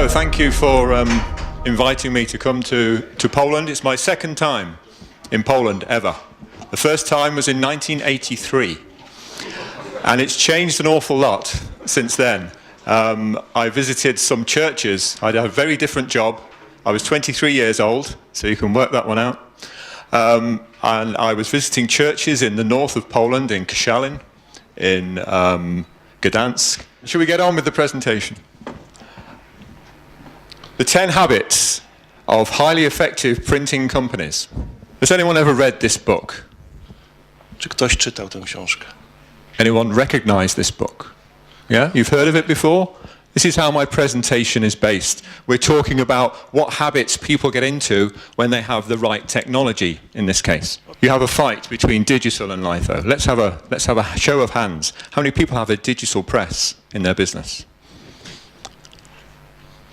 So thank you for inviting me to come to Poland. It's my second time in Poland ever. The first time was in 1983, and it's changed an awful lot since then. I visited some churches. I had a very different job. I was 23 years old, so you can work that one out. And I was visiting churches in the north of Poland, in Koszalin, in Gdansk. Shall we get on with the presentation? The 10 habits of highly effective printing companies. Has anyone ever read this book? Czy ktoś czytał tę książkę? Anyone recognize this book? Yeah, you've heard of it before? This is how my presentation is based. We're talking about what habits people get into when they have the right technology, in this case. You have a fight between digital and litho. Let's have a show of hands. How many people have a digital press in their business?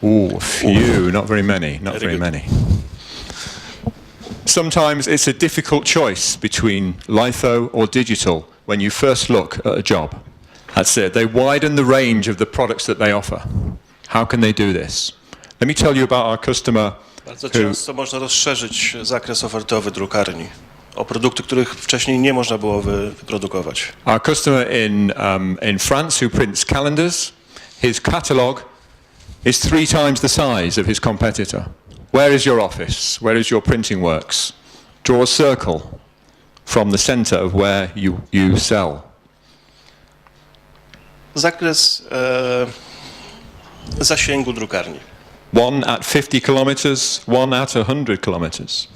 Ooh, a few, not very many, not very many. Sometimes it's a difficult choice between litho or digital when you first look at a job. That's it. They widen the range of the products that they offer. How can they do this? Let me tell you about our customer. Bardzo często można rozszerzyć zakres ofertowy drukarni o produkty, których wcześniej nie można było wyprodukować. Our customer in France who prints calendars, his catalog is 3 times the size of his competitor. Where is your office? Where is your printing works? Draw a circle from the center of where you sell. Zakres zasięgu drukarni. One at 50 kilometers, one at 100 kilometers.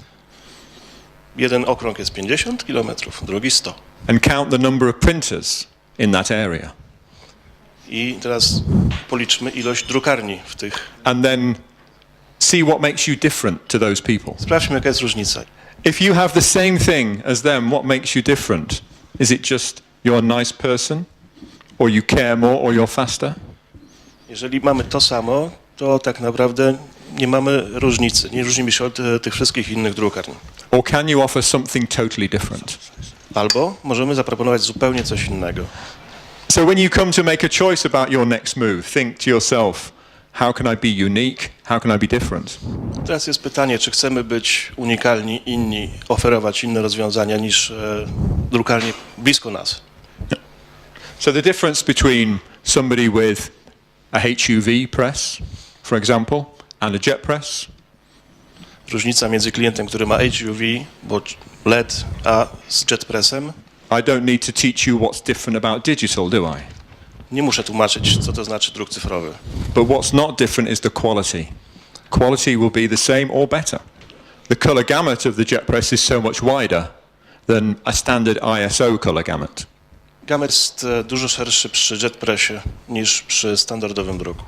Jeden okrąg jest 50 kilometrów, drugi 100. And count the number of printers in that area. I teraz policzmy ilość drukarni w tych. And then see what makes you different to those people. Sprawdźmy, jaka jest różnica. If you have the same thing as them, what makes you different? Is it just you're a nice person? Or you care more, or you're faster? Jeżeli mamy to samo, to tak naprawdę nie mamy różnicy. Nie różnimy się od tych wszystkich innych drukarni. Or can you offer something totally different? Albo możemy zaproponować zupełnie coś innego. So when you come to make a choice about your next move, think to yourself, how can I be unique? How can I be different? Teraz jest pytanie, czy chcemy być unikalni, inni, oferować inne rozwiązania niż drukarnie blisko nas. So the difference between somebody with a HUV press, for example, and a jet press. Różnica między klientem, który ma HUV, bo LED, a z jet pressem. I don't need to teach you what's different about digital, do I? Nie muszę tłumaczyć, co to znaczy druk cyfrowy. But what's not different is the quality. Quality will be the same or better. The color gamut of the jet press is so much wider than a standard ISO color gamut. Gamet jest dużo szerszy przy jet pressie niż przy standardowym druku.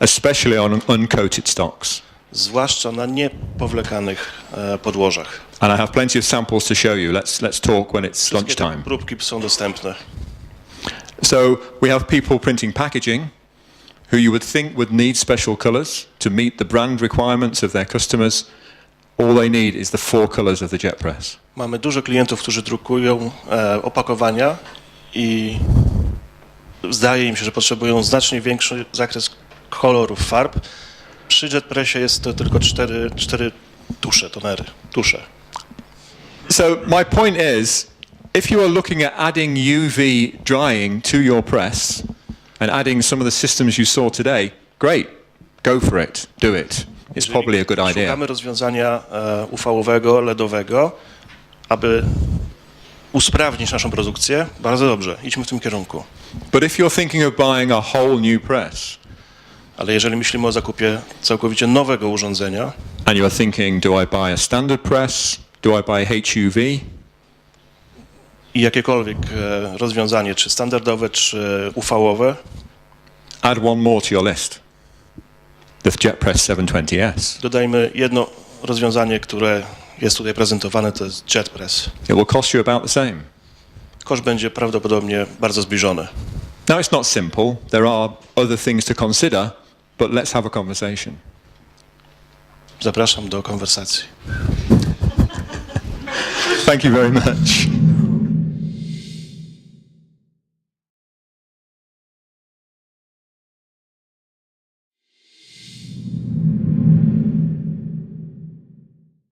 Especially on uncoated stocks. Zwłaszcza na niepowlekanych podłożach. And I have plenty of samples to show you. Let's talk when it's lunchtime. Próbki są dostępne. So we have people printing packaging who you would think would need special colors to meet the brand requirements of their customers. All they need is the 4 colors of the jet press. Mamy dużo klientów, którzy drukują opakowania i zdaje im się, że potrzebują znacznie większy zakres kolorów, farb. Przy jet pressie jest to tylko 4 tusze. So my point is, if you are looking at adding UV drying to your press and adding some of the systems you saw today, great, go for it, do it. It's probably a good idea. Szukamy rozwiązania UV-owego, LED-owego, aby usprawnić naszą produkcję. Bardzo dobrze, idźmy w tym kierunku. But if you're thinking of buying a whole new press, ale jeżeli myślimy o zakupie całkowicie nowego urządzenia, and you are thinking, do I buy a standard press? Do I buy HUV? I jakiekolwiek rozwiązanie, czy standardowe, czy UV-owe, add one more to your list. The jet press 720S. Dodajmy jedno rozwiązanie, które jest tutaj prezentowane, to jest jet press. It will cost you about the same. Koszt będzie prawdopodobnie bardzo zbliżony. Now it's not simple. There are other things to consider, but let's have a conversation. Zapraszam do konwersacji. Thank you very much.